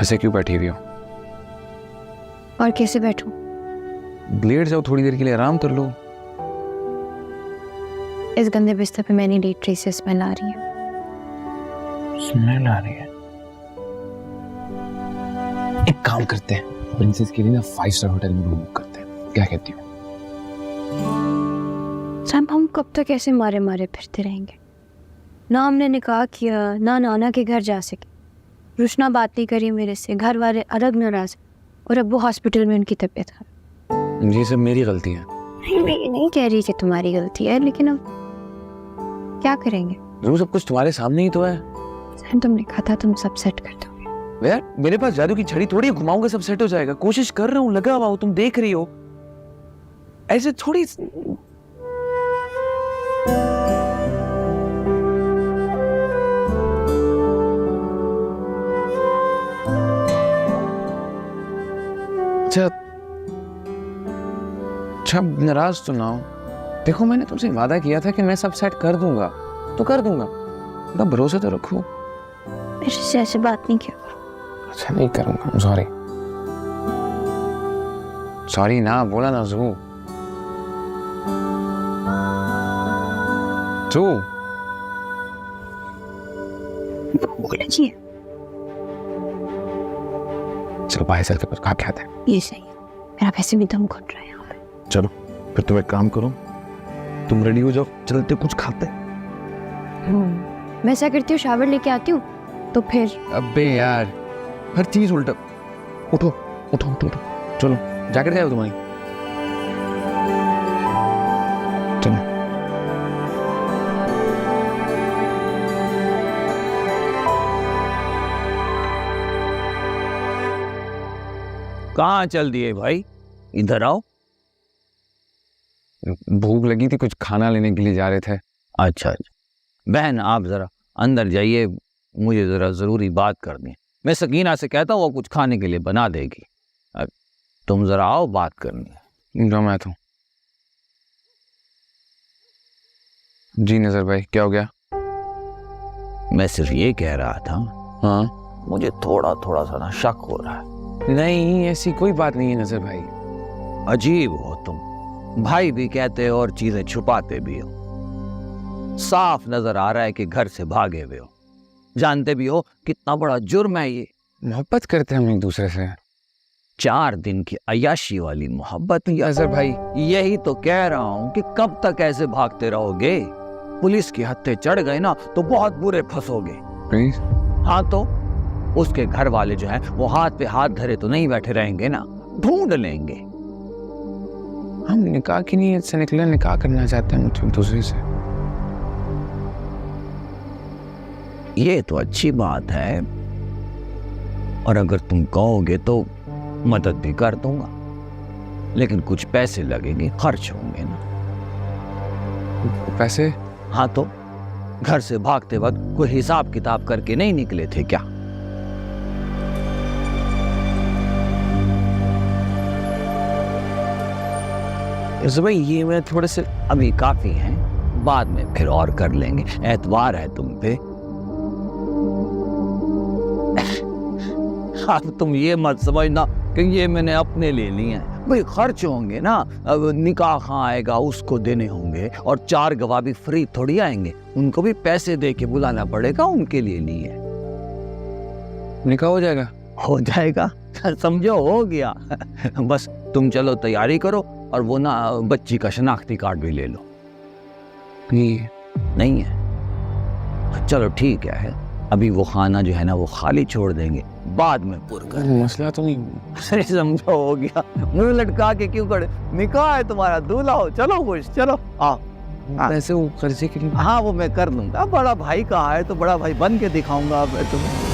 ऐसे क्यों बैठी हुई हो? और कैसे बैठूं? लेट जाओ, थोड़ी देर के लिए आराम कर लो। इस गंदे बिस्तर पे मैंने डेट ट्री से स्मेल आ रही है। स्मेल आ रही है? एक काम करते हैं, प्रिंसेस के लिए ना 5 स्टार होटल में रूम बुक करते हैं, क्या कहती हो? सैम, हम कब तक ऐसे मारे मारे फिरते रहेंगे? ना हमने निकाह किया, ना नाना के घर जा सके, रुशना बात नहीं करी मेरे से, घर वाले अलग नाराज, और अब वो हॉस्पिटल में उनकी तबीयत खराब। ये सब मेरी गलती है। मैं ये नहीं कह रही कि तुम्हारी गलती है, लेकिन अब क्या करेंगे? जरूर, सब कुछ तुम्हारे सामने ही तो है। सैम, तुमने कहा था तुम सब सेट कर दोगे। यार मेरे पास जादू की छड़ी थोड़ी है, घुमाऊंगा सब सेट हो जाएगा। कोशिश कर रहा हूँ, लगा हुआ हूँ, तुम देख रही हो। ऐसे थोड़ी। अच्छा नाराज तो ना हो। देखो, मैंने तुमसे वादा किया था कि मैं सब सेट कर दूंगा, तो कर दूंगा। मतलब भरोसा तो रखो। मेरे से ऐसे बात नहीं किया। अच्छा, नहीं करूंगा, सॉरी। सॉरी ना बोला ना जू। जू बोला जी। चलो बाहर चल के कुछ खा के आते हैं। ये सही है, मेरा वैसे भी दम घुट रहा है यहाँ पे। चलो फिर तुम एक काम करो, तुम रेडी हो जाओ, चलते कुछ खाते। मैं ऐसा करती हूँ, शावर लेके आती हूँ, तो फिर। अबे यार, हर चीज उल्टा। उठो उठो उठो उठो, चलो। जैकेट है तुम्हारी? चलो। कहाँ चल दिए भाई? इधर आओ। भूख लगी थी, कुछ खाना लेने के लिए जा रहे थे। अच्छा अच्छा, बहन आप जरा अंदर जाइए, मुझे जरा जरूरी बात करनी है। मैं सकीना से कहता हूँ वो कुछ खाने के लिए बना देगी। अब तुम जरा आओ, बात करनी है। जो मैं तो। जी नजर भाई, क्या हो गया? मैं सिर्फ ये कह रहा था, हाँ, मुझे थोड़ा थोड़ा सा ना शक हो रहा है। नहीं ऐसी कोई बात नहीं है नजर भाई। अजीब हो तुम, भाई भी कहते हो और चीजें छुपाते भी हो। साफ नजर आ रहा है कि घर से भागे हुए हो। जानते भी हो कितना बड़ा जुर्म है ये। मोहब्बत करते हैं हम एक दूसरे से। 4 दिन की अय्याशी वाली मोहब्बत। नजर भाई, यही तो कह रहा हूं कि कब तक ऐसे भागते रहोगे? पुलिस के हत्थे चढ़ गए ना तो बहुत बुरे फंसोगे। प्लीज। हाँ तो उसके घर वाले जो हैं वो हाथ पे हाथ धरे तो नहीं बैठे रहेंगे ना, ढूंढ लेंगे। हम निकाह की नीयत से निकले, निकाह करना चाहते हैं एक दूसरे से। ये तो अच्छी बात है, और अगर तुम कहोगे तो मदद भी कर दूंगा, लेकिन कुछ पैसे लगेंगे, खर्च होंगे ना। पैसे? हाँ तो घर से भागते वक्त कोई हिसाब किताब करके नहीं निकले थे क्या? भाई ये मैं थोड़े से अभी काफी हैं, बाद में फिर और कर लेंगे। एतवार है तुम पे। अब तुम ये मत समझना कि ये मैंने अपने ले लिए हैं। भाई खर्च होंगे ना, अब निकाह खां आएगा, उसको देने होंगे, और 4 गवाह भी फ्री थोड़ी आएंगे, उनको भी पैसे दे के बुलाना पड़ेगा, उनके लिए लिए। निकाह हो जाएगा? हो जाएगा, समझो हो गया। बस तुम चलो तैयारी करो, और वो ना बच्ची का शनाख्ती कार्ड भी ले लो। नहीं है? चलो ठीक है, अभी वो खाना जो है ना वो खाली छोड़ देंगे, बाद में पुर कर। मसला तो नहीं। अरे समझो हो गया, मुंह लटका के क्यों खड़े? निकाह है तुम्हारा, दूल्हा हो, चलो खुश, चलो आओ। पैसे वो कर्जे के लिए? हाँ वो मैं कर लूंगा, बड़ा भाई कहा है तो बड़ा भाई बन के दिखाऊंगा अब तुम्हें।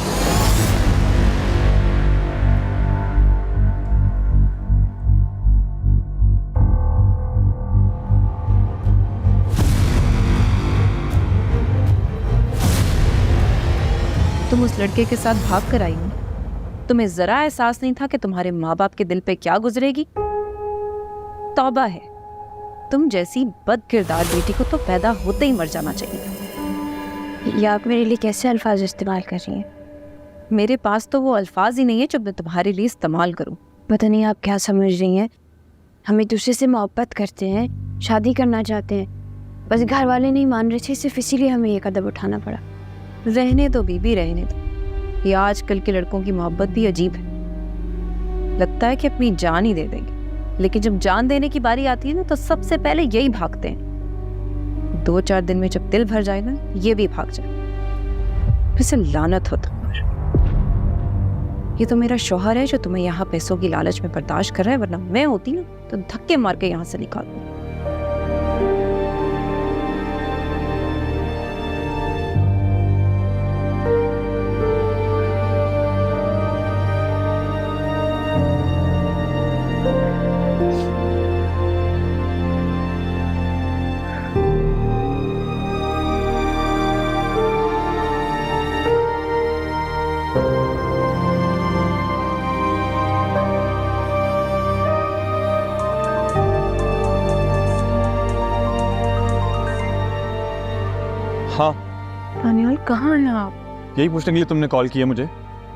तुम उस लड़के के साथ भाग कर आई हो, तुम्हें जरा एहसास नहीं था कि तुम्हारे माँ बाप के दिल पे क्या गुजरेगी? तौबा है, तुम जैसी बदकिरदार बेटी को तो पैदा होते ही मर जाना चाहिए। ये आप मेरे लिए कैसे अल्फाज इस्तेमाल कर रही हैं? मेरे पास तो वो अल्फाज ही नहीं है जो मैं तुम्हारे लिए इस्तेमाल करूं। पता नहीं आप क्या समझ रही हैं। हम एक दूसरे से मोहब्बत करते हैं, शादी करना चाहते हैं, बस घर वाले नहीं मान रहे थे, सिर्फ इसीलिए हमें ये कदम उठाना पड़ा। रहने दो बीबी, रहने दो। ये आजकल के लड़कों की मोहब्बत भी अजीब है। लगता है कि अपनी जान ही दे देंगे, लेकिन जब जान देने की बारी आती है ना तो सबसे पहले यही भागते हैं। 2-4 दिन में जब दिल भर जाएगा ये भी भाग जाए। वैसे लानत हो तुम पर। ये तो मेरा शौहर है जो तुम्हें यहाँ पैसों की लालच में बर्दाश्त कर रहा है, वरना मैं होती ना तो धक्के मार के यहाँ से निकाल दूँ। हाँ, दानियाल कहाँ हैं आप? यही पूछने के लिए तुमने कॉल किया मुझे?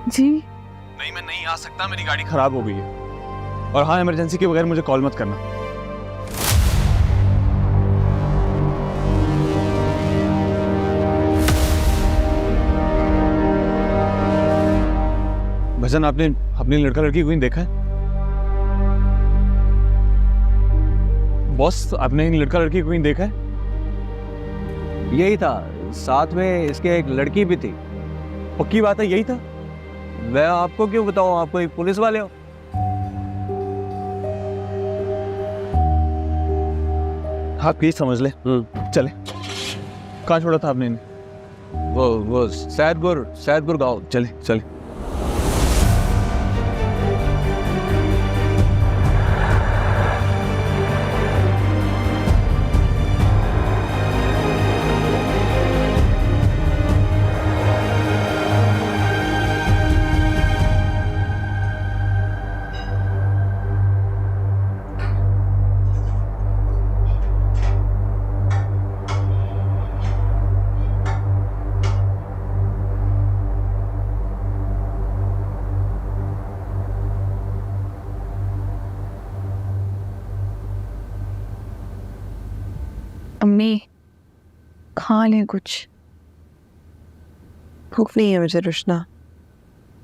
जी नहीं, मैं नहीं आ सकता, मेरी गाड़ी खराब हो गई है। और हाँ, इमरजेंसी के बगैर मुझे कॉल मत करना। भजन, आपने अपनी लड़का लड़की को कहीं देखा है? बॉस, आपने लड़का लड़की को कहीं देखा है? यही था, साथ में इसके एक लड़की भी थी। पक्की बात है, यही था? मैं आपको क्यों बताऊं, आप कोई पुलिस वाले हो? आप प्लीज समझ ले। चले। कहाँ छोड़ा था आपने इन्हें? वो सैदपुर गाँव। चले चले। अम्मी, खा लें कुछ। भूख नहीं है मुझे रुशना,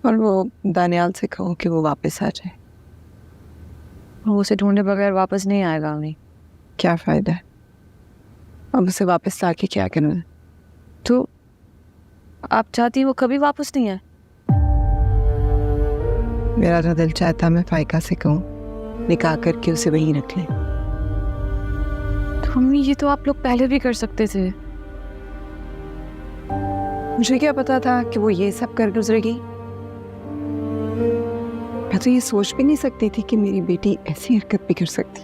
और वो दानियाल से कहो कि वो वापस आ जाए। वो उसे ढूंढे बगैर वापस नहीं आएगा अम्मी। क्या फ़ायदा है, अब उसे वापस लाके क्या करना? तो आप चाहती हैं वो कभी वापस नहीं आए? मेरा तो दिल चाहता मैं फाइका से कहूँ निकाह करके उसे वहीं रख लें। तो अम्मी, ये तो आप लोग पहले भी कर सकते थे। मुझे क्या पता था कि वो ये सब कर गुजरेगी। मैं तो ये सोच भी नहीं सकती थी कि मेरी बेटी ऐसी हरकत भी कर सकती।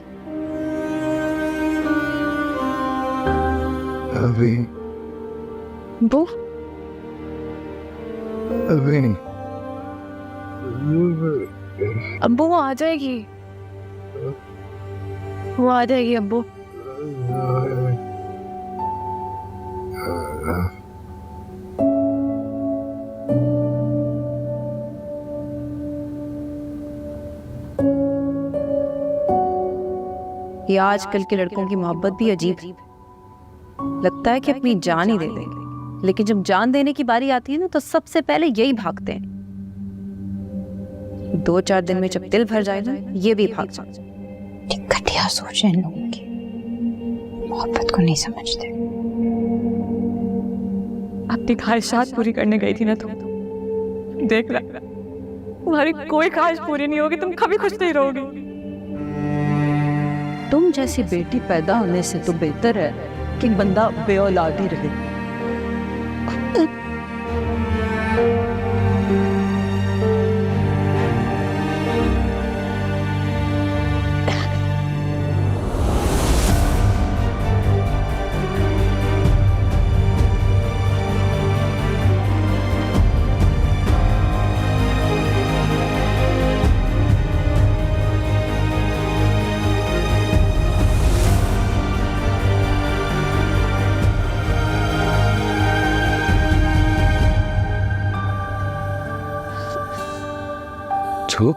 अभी वो अब्बू, वो आ जाएगी, वो आ जाएगी अब्बू। ये आजकल के लड़कों की मोहब्बत भी अजीब है। लगता है कि अपनी जान ही दे देंगे, लेकिन जब जान देने की बारी आती है ना तो सबसे पहले यही भागते हैं। 2-4 दिन में जब दिल भर जाएगा ये भी भाग जाए। घटिया सोच है इन लोगों की, मोहब्बत को नहीं समझते। अपनी ख्वाहिशात पूरी करने गई थी ना तुम, देख रहा तुम्हारी कोई ख्वाहिश पूरी नहीं होगी, तुम कभी खुश नहीं रहोगी। तुम जैसी बेटी पैदा होने से तो बेहतर है कि बंदा बेऔलाद ही रहे। धूप,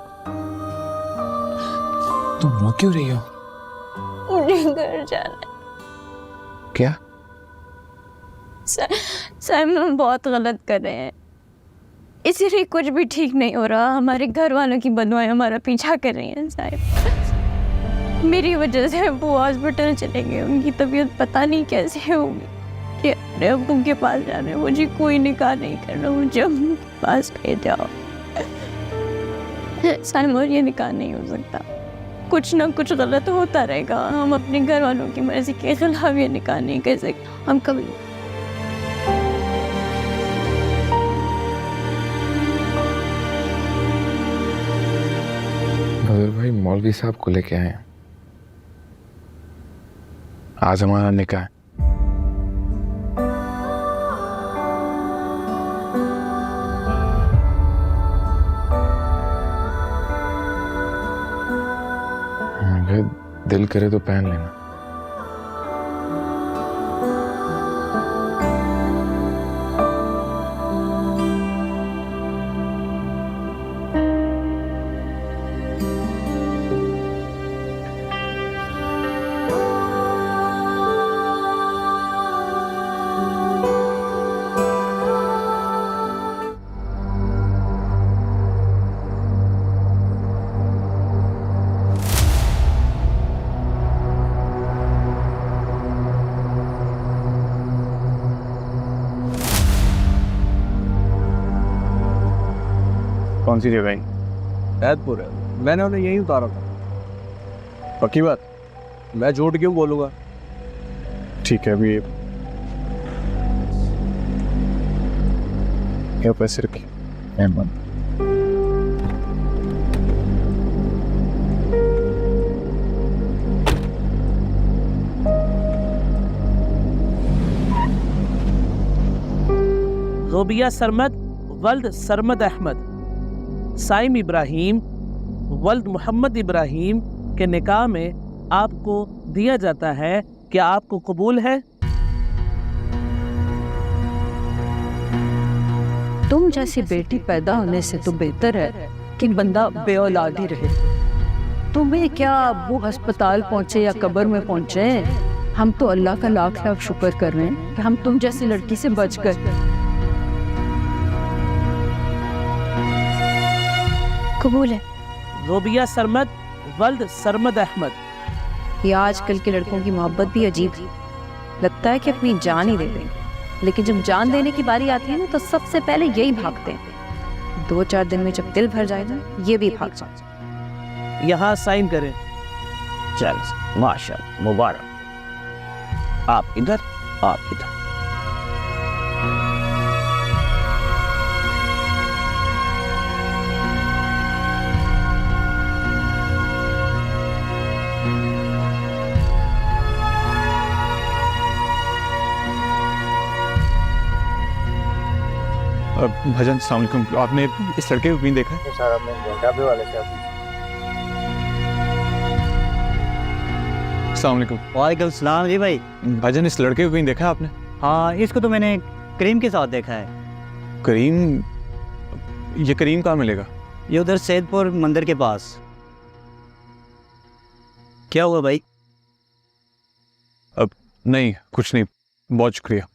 तुम रो क्यों रही हो? मुझे घर जाना क्या? साइम, हम बहुत गलत कर रहे हैं, इसीलिए कुछ भी ठीक नहीं हो रहा। हमारे घर वालों की बदुआएं हमारा पीछा कर रही हैं साइम। मेरी वजह से वो हॉस्पिटल चले गए, उनकी तबीयत पता नहीं कैसे होगी। कि अरे अब उनके पास जाना है, मुझे कोई निकाह नहीं करना, मुझे उनके पास ले जाओ साइम। और ये निकाह नहीं हो सकता, कुछ ना कुछ गलत होता रहेगा। हम अपने घर वालों की मर्जी के खिलाफ ये निकाह नहीं कर सकते। हम कभी बदर भाई मौलवी साहब को लेके आए हैं, आज हमारा निकाह है। अगर दिल करे तो पहन लेना। कौन सी जगह है? सैदपुर है, मैंने उन्हें यही उतारा था। पक्की बात, मैं झूठ क्यों बोलूँगा? ठीक है, अभी ये पैसे रखिए। ज़ोबिया सरमद वल्द सरमद अहमद, साइम इब्राहिम वल्द मोहम्मद इब्राहिम के निकाह में आपको दिया जाता है। क्या आपको कबूल है? तुम जैसी बेटी पैदा होने से तो बेहतर है कि बंदा बेऔलाद ही रहे। तुम्हें क्या वो अस्पताल पहुंचे या कब्र में पहुंचे, हम तो अल्लाह का लाख लाख शुक्र कर रहे हैं कि हम तुम जैसी लड़की से बच गए। कबूल है। ज़ोबिया सरमद वल्द सरमद अहमद। ये आजकल के लड़कों की मोहब्बत भी अजीब है, लगता है कि अपनी जान ही दे देंगे, लेकिन जब जान देने की बारी आती है ना तो सबसे पहले यही भागते हैं। 2-4 दिन में जब दिल भर जाए ना, ये भी भाग जाए। यहाँ साइन करें। चल माशाअल्लाह, मुबारक। आप इधर, आप इधर। भजन, अस्सलाम वालेकुम। आपने इस लड़के को कहीं देखा है? सर, आपने ढाबे वाले से अस्सलाम वालेकुम। वालेकुम सलाम जी भाई। भजन, इस लड़के को कहीं देखा है आपने? हाँ, इसको तो मैंने करीम के साथ देखा है। करीम? ये करीम कहाँ मिलेगा? ये उधर सैदपुर मंदिर के पास। क्या हुआ भाई? अब नहीं, कुछ नहीं, बहुत शुक्रिया।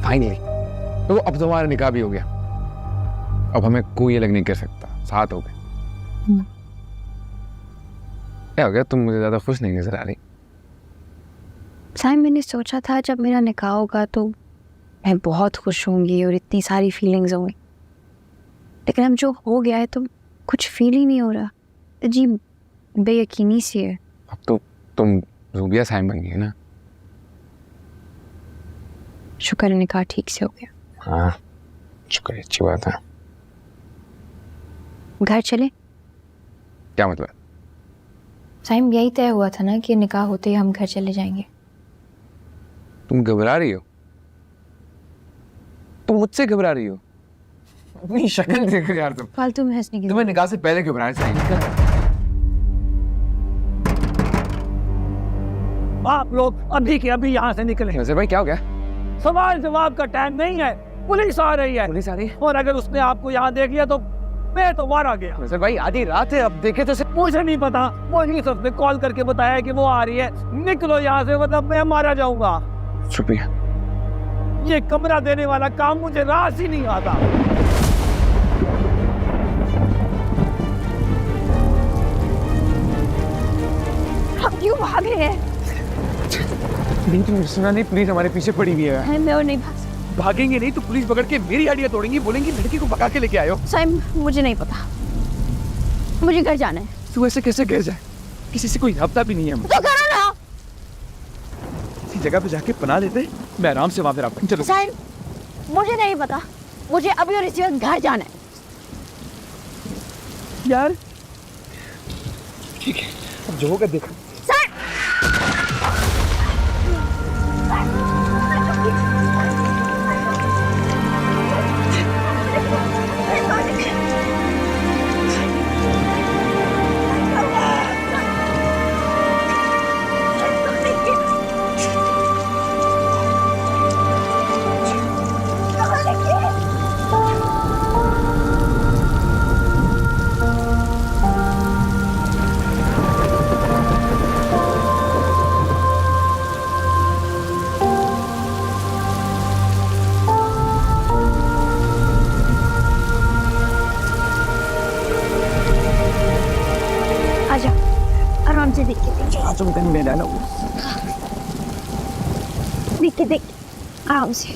फाइनली तो अब तुम्हारा निकाह भी हो गया। अब हमें कोई अलग नहीं कर सकता, साथ हो गए। क्या हो गया, तुम मुझे ज्यादा खुश नहीं नजर आ रही? साइम, मैंने सोचा था जब मेरा निकाह होगा तो मैं बहुत खुश होंगी और इतनी सारी फीलिंग्स होंगी, लेकिन अब जो हो गया है तो कुछ फील ही नहीं हो रहा। अजीब बेयकीनी सी है। अब तो तुम ज़ोबिया साइम बन गई ना। शुक्र है निकाह ठीक से हो गया। हाँ शुक्र, अच्छी बात है। घर चले? क्या मतलब? साइम, यही तय हुआ था ना कि निकाह होते ही हम घर चले जाएंगे। तुम घबरा रही हो? तुम मुझसे घबरा रही हो? अपनी शक्ल देख यार तुम। फालतू में हंसने की तुम्हें निकाह से पहले घबराना चाहिए। आप लोग अभी के अभी यहाँ से निकले। नजर भाई क्या हो गया? सवाल जवाब का टाइम नहीं है, पुलिस आ रही है। पुलिस आ रही है? और अगर उसने आपको यहाँ देख लिया तो मैं तो मारा गया। नजर भाई आधी रात है, अब देखे तो मुझे नहीं पता, पुलिस उसने कॉल करके बताया कि वो आ रही है, निकलो यहाँ से मतलब मैं मारा जाऊंगा। शुक्रिया। ये कमरा देने वाला काम मुझे रास ही नहीं आता। हम क्यों भाग रहे हैं? नहीं तुमने सुना नहीं, पुलिस हमारे पीछे पड़ी हुई है। मैं और नहीं भाग सकती। भागेंगे नहीं तो पुलिस पकड़ के मेरी हड्डियां तोड़ेंगी, बोलेंगी लड़की को भगा के लेके आए हो। साइम मुझे नहीं पता, मुझे घर जाना है। तू ऐसे कैसे गिर जाए? किसी से कोई रब्ता भी नहीं है। तो करो ना। किसी जगह पे जाके पना लेते, मैं आराम से वहां पे रहा। चलो साइम मुझे नहीं पता, मुझे अभी और इसी वक्त घर जाना है। यार ठीक है, अब जो होगा देखो। आराम से देख के तुम कहीं में डालो। देख आराम से।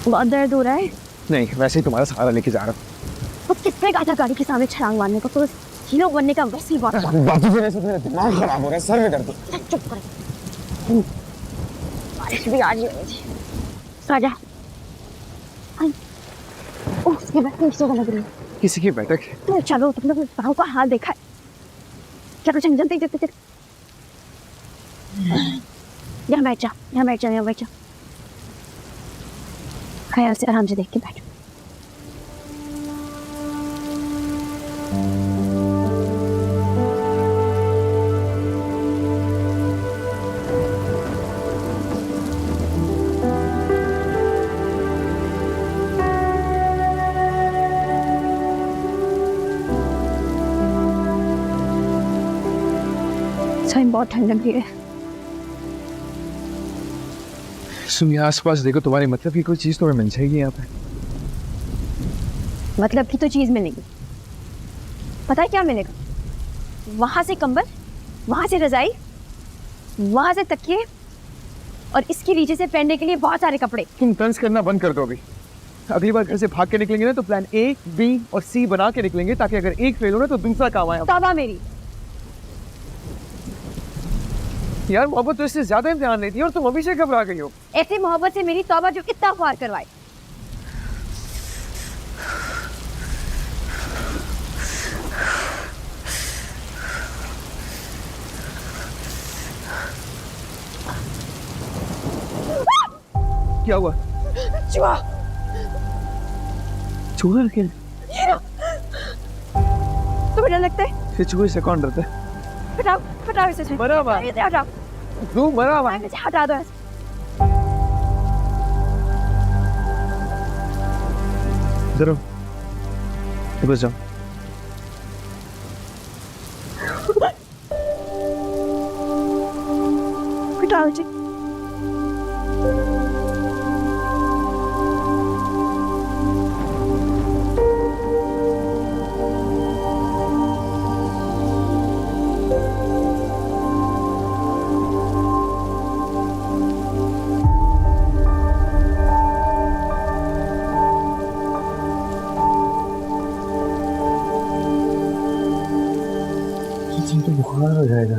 बहुत दर्द हो रहा है? नहीं वैसे ही तुम्हारा सहारा लेके जा रहा हूँ। तो किसने कहा था गाड़ी के सामने छलांग मारने को? तो हीरो बनने का वैसे ही बहुत बाकी से मेरा दिमाग खराब हो रहा है, सर में दर्द। चुप कर। बारिश भी आज ही हुई थी। राजा उसके बैठक किसी को लग रही है। किसी की बैठक? तो चलो, तुमने गाँव का हाल देखा है? चलो जल्दी जल्दी। यहाँ बैठ जा। ख्याल से आराम से देख के बैठो। बहुत ठंड लग रही है। सुनिए आसपास देखो, तुम्हारे मतलब की कोई चीज तुम्हें मिल जाएगी यहाँ पे। मतलब की तो चीज मिलेगी। पता है क्या मिलेगा? वहां से कंबल, वहां से रजाई, वहां से तकिए और इसके नीचे से पहनने के लिए बहुत सारे कपड़े। तुम तंज करना बंद कर दो अभी। अगली बार घर से भाग के निकलेंगे ना तो प्लान A, B और C बना के निकलेंगे, ताकि अगर एक फेल हो ना तो दूसरा काम आए। तौबा मेरी। यार मोहब्बत तो इससे ज्यादा इम्तिहान लेती है और तुम अभी से घबरा गई हो। ऐसी मोहब्बत से मेरी तौबा जो इतना पार करवाए। क्या हुआ? चूहा। चूहा क्या? तुम्हें डर लगता है? फिर चूहे से कौन डरता है? हटाओ इसे। मरा हुआ। हटाओ। तू मरा हुआ। हटा दो ऐसे। जरूर बस जाओ। हटाओ जी। तो बुखार हो जाएगा।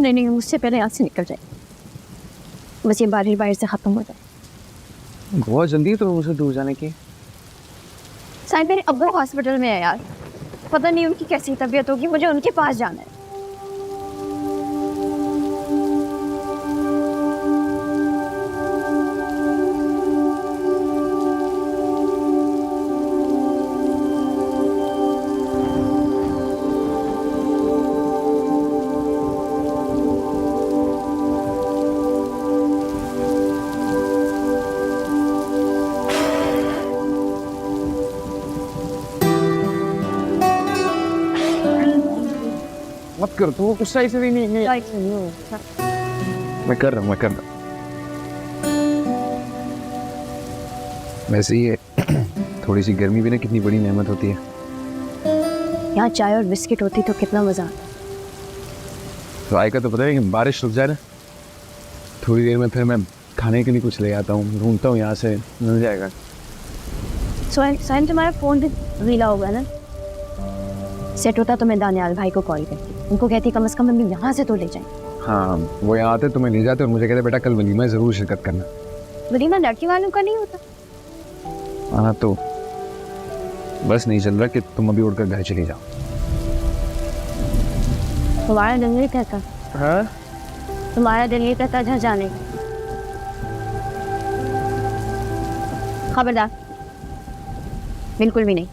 नहीं मुझसे पहले यहाँ से निकल जाए। बस ये बारिश बाहर से खत्म हो जाए। बहुत जल्दी है तुम्हें मुझसे दूर जाने की। शायद मेरे अब्बू हॉस्पिटल में है यार, पता नहीं उनकी कैसी तबीयत होगी, मुझे उनके पास जाना है। मत कर तू उस साइड से भी नहीं मैं कर रहा हूँ वैसे ये थोड़ी सी गर्मी भी ना कितनी बड़ी नेमत होती है। यहाँ चाय और बिस्किट होती तो कितना मजा आता। तो आय का तो पता है कि बारिश रुक जाए ना थोड़ी देर में फिर मैं खाने के लिए कुछ ले आता हूँ, ढूंढता हूँ यहाँ से मिल जाएगा। सोहन तुम्हारा फोन भी गीला होगा ना? सेट होता तो मैं दानियाल भाई को कॉल करती, उनको कहती कम से कम हमें यहाँ से तो ले जाए। हाँ वो यहाँ आते तुम्हें ले जाते और मुझे कहते बेटा कल वलीमा ज़रूर शिरकत करना। वलीमा लड़की वालों का नहीं होता? हाँ तो बस नहीं चल रहा कि तुम अभी उड़कर घर चली जाओ। तुम्हारा दिल नहीं कहता? हाँ तुम्हारा दिल नहीं कहता घर जाने का? खबरदार, बिल्कुल भी नहीं।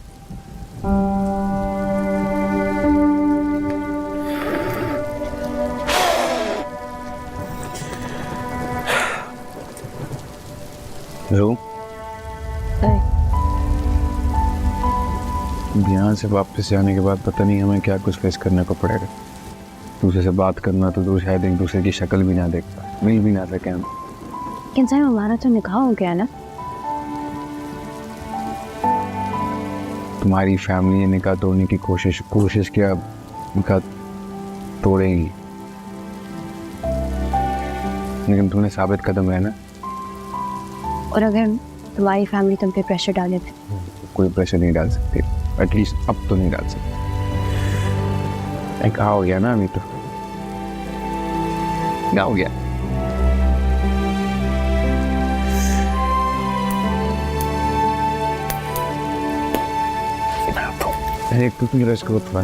यहाँ से वापस आने के बाद पता नहीं हमें क्या कुछ फेस करने को पड़ेगा। दूसरे से बात करना तो दूर शायद एक दूसरे की शक्ल भी ना देख पाए, मिल भी ना सके हम। लेकिन साहब हमारा तो निकाह हो गया ना? तुम्हारी फैमिली ने निकाह तोड़ने की कोशिश किया, निकाह तोड़ेगी, लेकिन तुमने साबित कदम है ना। और अगर तुम्हारी फैमिली तुम पे प्रेशर डाले थे? कोई प्रेशर नहीं डाल सकती, एटलीस्ट अब तो नहीं डाल सकती। कहा हो गया ना अभी तो क्या हो गया। एक तो तुम रेस्ट करो थोड़ा।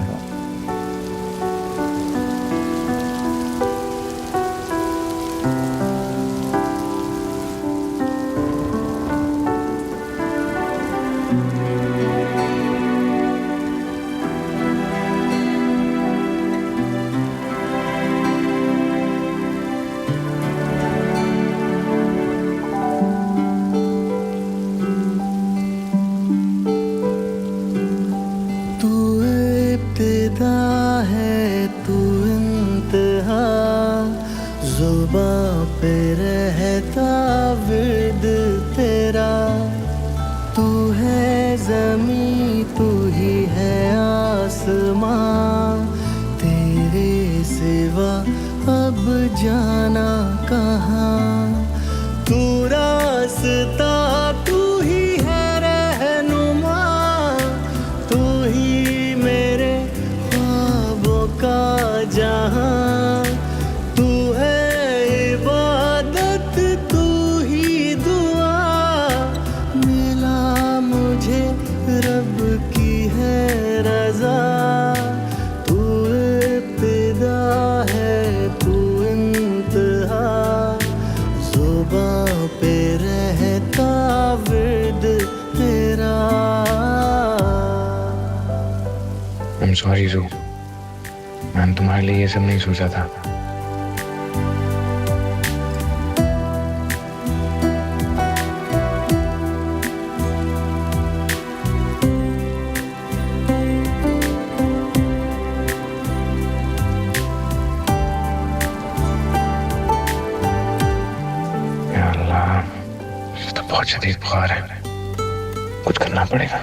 पे रहता विद तेरा, तू है ज़मीं तू ही है आसमां, तेरे सिवा अब जाना कहाँ। तू रास्ता तू ही है रहनुमा, तू ही मेरे ख्वाबों का जहाँ। रब की है रज़ा, तू इब्तिदा है तू इंतहा, ज़ुबां पे रहता विद तेरा। I'm sorry ज़ू, मैंने तुम्हारे लिए ये सब नहीं सोचा था। बहुत शदीद बुखार है, कुछ करना पड़ेगा।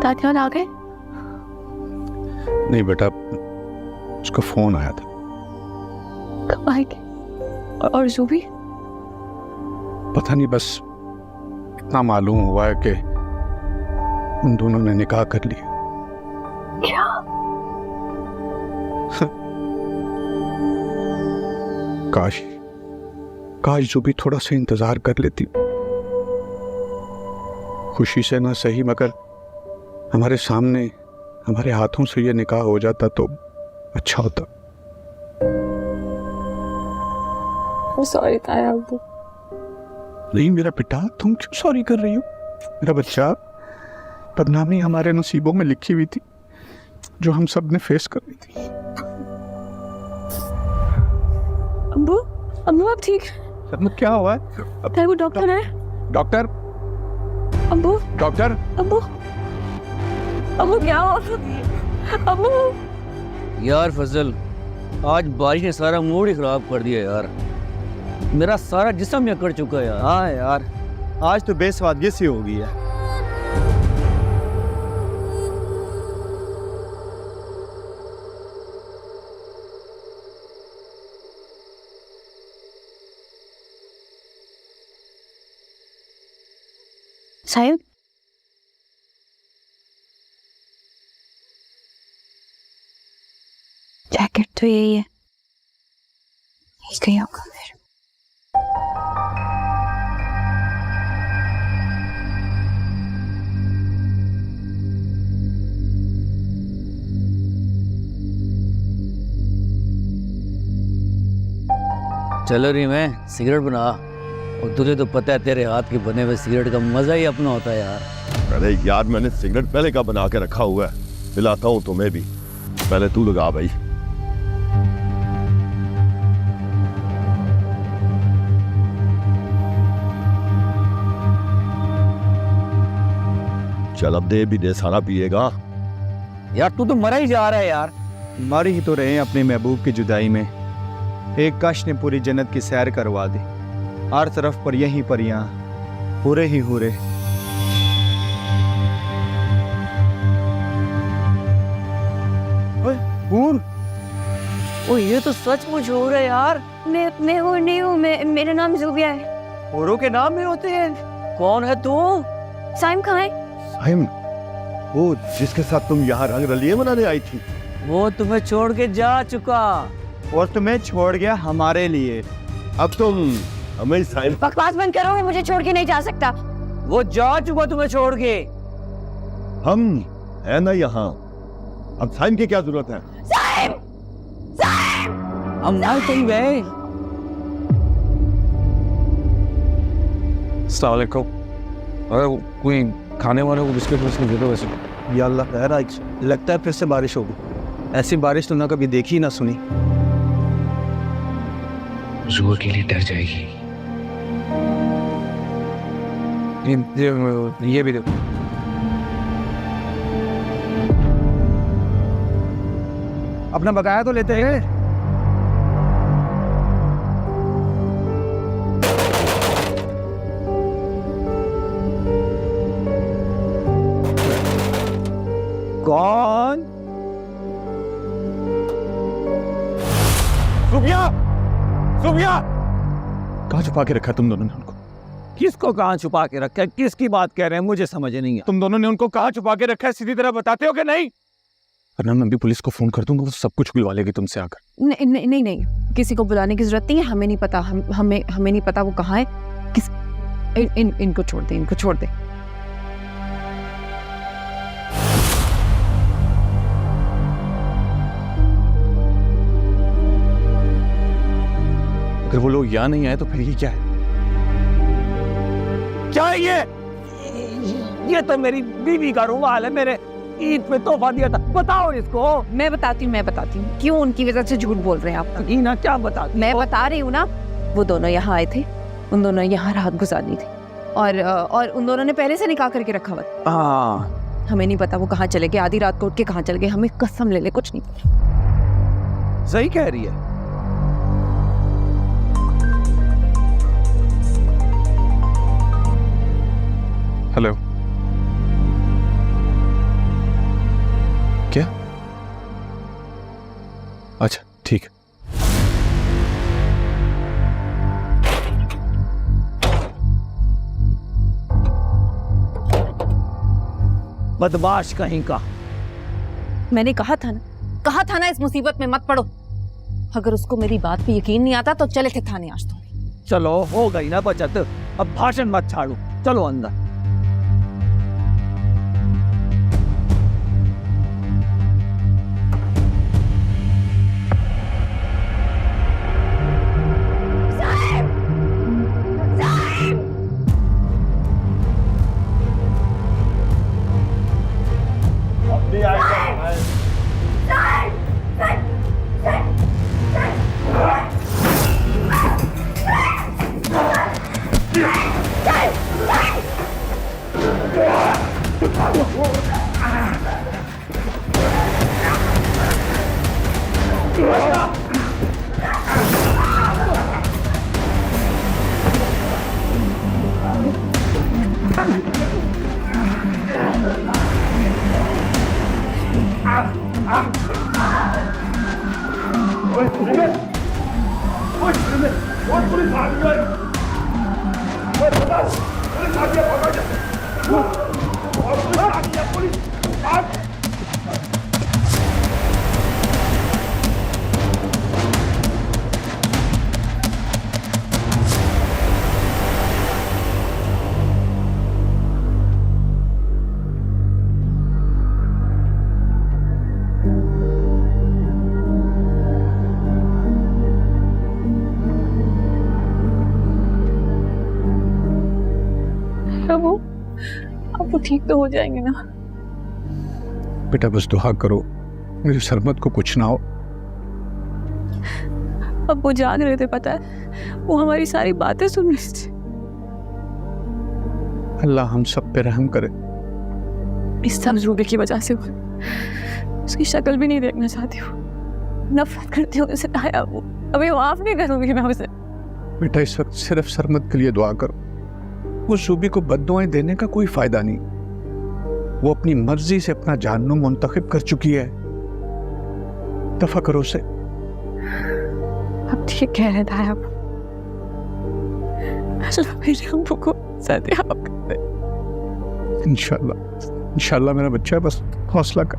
दानियाल आ गए? नहीं बेटा, उसका फोन आया था। कब आएंगे? और ज़ू भी? पता नहीं, बस इतना मालूम हुआ है कि उन दोनों ने निकाह कर लिया। क्या? काश काश जो भी थोड़ा सा इंतजार कर लेती, खुशी से ना सही मगर हमारे सामने हमारे हाथों से ये निकाह हो जाता तो अच्छा होता। सॉरी ताया अब्बू। नहीं मेरा बेटा, तुम क्यों सॉरी कर रही हो? मेरा बच्चा, बदनामी हमारे नसीबों में लिखी हुई थी जो हम सब ने फेस कर रही थी। अब्बू अब्बू आप ठीक? सरमत क्या हुआ है? ताया वो डॉक्टर है। डॉक्टर? अब्बू डॉक्टर? अब्बू अब्बू क्या हुआ? अब्बू यार फजल, आज बारिश ने सारा मूड ही खराब कर दिया यार। मेरा सारा जिस्म अकड़ चुका है यार। हाँ यार, आज तो बेसवादगी सी हो गई है। साहिब, जैकेट तो यही है, कहीं होगा फिर। चलो रही मैं सिगरेट बना, और तुझे तो पता है तेरे हाथ के बने हुए सिगरेट का मजा ही अपना होता है यार। अरे यार, मैंने सिगरेट पहले का बना के रखा हुआ है, पिलाता हूँ तुम्हें भी। पहले तू लगा भाई। चल अब दे भी दे, सारा पिएगा। यार तू तो मरा ही जा रहा है यार। मर ही तो रहे हैं अपने महबूब की जुदाई में। एक कश ने पूरी जन्नत की सैर करवा दी, हर तरफ पर यहीं पर यहाँ हुरे ही हुरे। ओ ये तो सचमुच हो रहा है यार। मैं वो नहीं हूँ, मेरा नाम जुबिया है। औरों के नाम में होते हैं। कौन है तू? साइम कहाँ है? साइम? वो जिसके साथ तुम यहाँ रंग रलिए मनाने आई थी। वो तुम्हें छोड़ के जा चुका, और तुम्हें छोड़ गया हमारे लिए। अब तुम हमें साइम। बकवास बंद करो, मुझे छोड़ के नहीं जा सकता। वो जा चुका तुम्हें छोड़ के। हम है ना यहाँ, अब साइम की क्या जरूरत है? साइम! साइम! हम ना कहीं गए। अस्सलाम वालेकुम। अरे कोई खाने वाले को बिस्किट विस्किट दे दो वैसे। या अल्लाह खैर, आज लगता है फिर से बारिश होगी। ऐसी बारिश तो ना कभी देखी ना सुनी। जुआ के लिए डर जाएगी। ये भी देखो। अपना बकाया तो लेते हैं। कौन? सुबिया! सुबिया! कहाँ छुपा के रखा तुम दोनों ने उनको? किसको कहाँ छुपा के रखा है? किसकी बात कह रहे हैं? मुझे समझ नहीं है। तुम दोनों ने उनको कहाँ छुपा के रखा है, सीधी तरह बताते हो कि नहीं? वरना मैं भी पुलिस को फोन कर दूंगा, वो सब कुछ खुलवा लेगी तुमसे आकर। नहीं नहीं नहीं, किसी को बुलाने की जरूरत नहीं है। हमें नहीं पता, हमें नहीं पता वो कहाँ है। किस इनको छोड़ दे, इनको छोड़ दे। अगर वो लोग यहाँ नहीं आए तो फिर ये क्या है? क्या है ये तो मेरी बीवी का रुमाल है, मेरे ईद पे तोहफा दिया था। बताओ इसको। मैं बताती हूँ क्यों उनकी वजह से झूठ बोल रहे हैं आप। ना क्या बता? मैं बता रही हूँ ना, वो दोनों यहाँ आए थे, उन दोनों यहाँ रात गुजारनी थी, और उन दोनों ने पहले से निकाह करके रखा हुआ। हमें नहीं पता वो कहाँ चले गए, आधी रात को उठ के कहाँ चले गए। हमें कसम ले ले कुछ नहीं पता। सही कह रही है। हेलो, क्या? अच्छा ठीक है। बदमाश कहीं का। मैंने कहा था ना इस मुसीबत में मत पड़ो। अगर उसको मेरी बात पे यकीन नहीं आता तो चले थे थाने आज तो। चलो हो गई ना बचत, अब भाषण मत छाड़ो, चलो अंदर। अब वो ठीक तो हो जाएंगे ना? बेटा बस दुआ करो मेरी सरमत को कुछ ना हो। अब वो जाग रहे थे, पता है, वो हमारी सारी बातें सुन रहे थे। अल्लाह हम सब पे रहम करे। इस सब रूबी की वजह से उसकी शक्ल भी नहीं देखना चाहती हूँ, नफरत करती हूँ उसे। आया वो अभी माफ नहीं करूंगी मैं उसे। बेटा इस वक्त सिर्फ सरमत के लिए दुआ करो। वो सूबी को बद्दुआएं देने का कोई फायदा नहीं। वो अपनी मर्जी से अपना जानू मुंतखब कर चुकी है। दफा करो उसे। अब ठीक कह रहे थे आप। अल्लाह मेरे अम्मू को सदिया कर दे। इंशाल्लाह मेरा बच्चा, बस हौसला कर।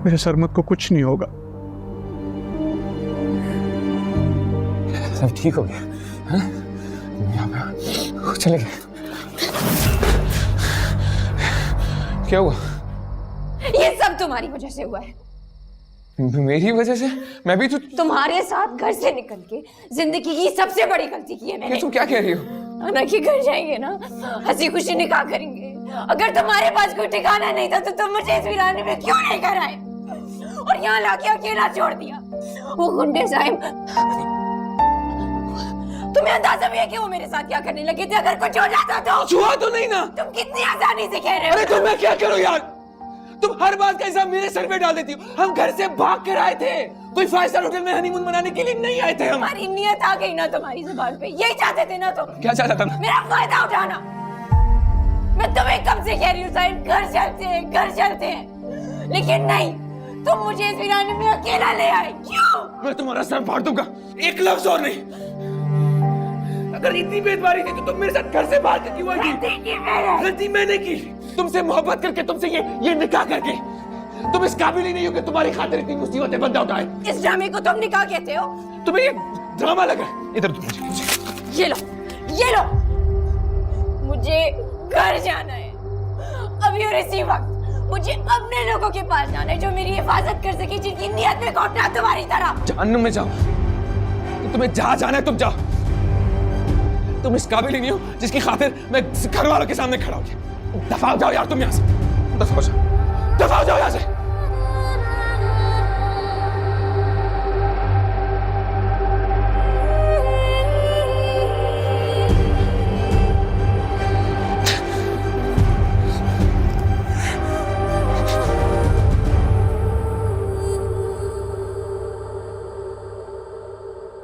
मेरे सरमत को कुछ नहीं होगा। सब ठीक हो गया? हाँ? चले गए। क्या हुआ? ये सब तुम्हारी वजह से हुआ है। मेरी वजह से? मैं भी तो तुम्हारे साथ घर से निकल के जिंदगी की सबसे बड़ी गलती की है मैंने। तुम क्या कह रही हो? आना के घर जाएंगे ना, हंसी खुशी निकाह करेंगे। अगर तुम्हारे पास कोई ठिकाना नहीं था तो तुम मुझे इस वीराने में क्यों नहीं कर आए और यहाँ लाके अकेला छोड़ दिया? वो गुंडे साहब, तुम्हें अंदाजा भी है कि वो मेरे साथ क्या करने लगे थे? अगर कुछ हो जाता तो? छुआ तो नहीं ना? तुम कितनी आसानी से कह रहे हो। अरे तो मैं क्या करूं यार? तुम हर बात का इल्जाम मेरे सर पे डाल देती हो। हम घर से भाग कर आए थे, कोई 5 स्टार होटल में हनीमून मनाने के लिए नहीं आए थे हम। हमारी नियत आ गई ना तुम्हारी जुबान पे। यही चाहते थे ना तुम? क्या चाहता था? मेरा फायदा उठाना। मैं तुम्हें कब से कह रही हूँ साहिब, घर चलते हैं, लेकिन नहीं, तुम मुझे इस वीराने में अकेला ले आए। क्यों? मैं तुम्हारा सर फाड़ दूंगा, एक लफ्ज और नहीं। अगर इतनी बेदबारी थी तो तुम मेरे साथ घर से बाहर क्यों आई? गलती मैंने की, तुमसे मोहब्बत करके, तुमसे ये निकाह करके। तुम इस काबिल ही नहीं हो कि तुम्हारी खातिर इतनी मुसीबतें बंदा उठाए। इस ड्रामे को तुम निकाह कहते हो? तुम्हें ये ड्रामा लगा? इधर तुम ये लो, मुझे घर जाना है अभी और इसी वक्त। मुझे अपने लोगों के पास जाना है जो मेरी हिफाजत कर सके, जिनकी नियत में घोटना तुम्हारी तरह। जहन्नुम में जाओ। तुम्हें जहाँ जाना है तुम जाओ। तुम इस काबिल ही नहीं हो जिसकी खातिर मैं घर वालों के सामने खड़ा हो गया। दफा हो जाओ यार तुम यहाँ से। दफा हो जाओ यहाँ से।